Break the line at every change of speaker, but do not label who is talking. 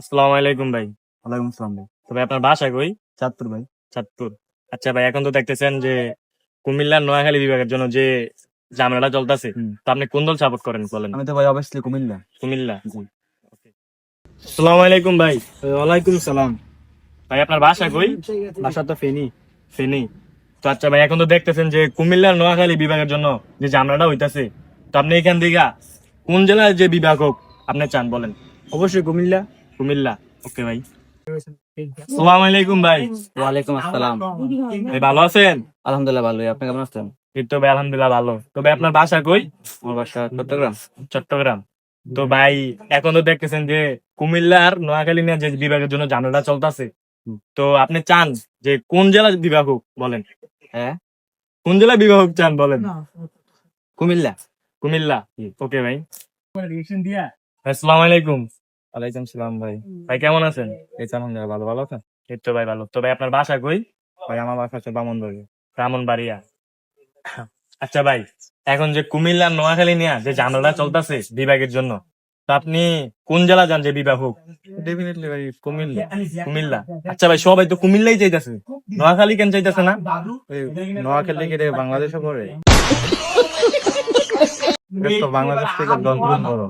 আসসালামু আলাইকুম ভাই।
ওয়ালাইকুম আসসালাম ভাই।
তবে আপনার বাসা কই?
চাঁদপুর ভাই।
চাঁদপুর। আচ্ছা ভাই, এখন তো দেখতেছেন যে কুমিল্লার নোয়াখালী বিভাগের জন্য যে ঝামেলাটা চলতেছে,
হুম।
তো আপনি কোন দল সাপোর্ট করেন বলেন?
আমি তো ভাই অবশ্যই কুমিল্লা।
কুমিল্লা।
জি।
আসসালামু আলাইকুম ভাই।
ওয়ালাইকুম সালাম।
ভাই আপনার বাসা কই?
বাসা তো ফেনী।
ফেনী। তো আচ্ছা ভাই, এখন তো দেখতেছেন যে কুমিল্লার নোয়াখালী বিভাগের জন্য যে ঝামেলাটা হইতাছে, তো আপনি এখান থেকে কোন জেলার যে বিভাগ হোক আপনি চান বলেন?
অবশ্যই কুমিল্লা।
কুমিল্লা। ওকে ভাই। আসসালামু আলাইকুম ভাই।
ওয়ালাইকুম আসসালাম।
ভাই ভালো আছেন?
আলহামদুলিল্লাহ ভালো। আপনি কেমন আছেন?
এই তো ভাই আলহামদুলিল্লাহ ভালো। তো ভাই আপনার বাসা কই?
আমার বাসা চট্টগ্রাম।
চট্টগ্রাম। তো ভাই এখন তো দেখতেছেন যে কুমিল্লার নোয়াখালী নিয়ে যে বিভাগের জন্য ঝামেলাটা চলতেছে,
হুম।
তো আপনি চান যে কোন জেলা বিভাগ হোক বলেন?
হ্যাঁ,
কোন জেলা বিভাগ হোক চান বলেন?
কুমিল্লা।
কুমিল্লা। ওকে ভাই। আসসালামু আলাইকুম।
ওয়ালাইকুম সালাম ভাই।
ভাই কেমন আছেন?
এই তো আলহামদুলিল্লাহ ভালো। ভালো আছেন?
এই তো ভাই ভালো। তো ভাই আপনার বাসা কই?
ভাই আমার বাসা হচ্ছে বামনবাড়ি।
ব্রাহ্মণবাড়িয়া। আচ্ছা ভাই, এখন যে কুমিল্লার নোয়াখালী নিয়ে যে ঝামেলাটা চলতেছে বিভাগের জন্য, তো আপনি কোন জেলা যান যে বিভাগ হোক?
ডেফিনেটলি ভাই কুমিল্লা।
কুমিল্লা। আচ্ছা ভাই, সবাই তো কুমিল্লাই চাইতেছে, নোয়াখালী কেন চাইতেছে না?
এই নোয়াখালী কি রে বাংলাদেশে পড়ে? এটা তো বাংলাদেশ থেকে 10 গুণ বড়।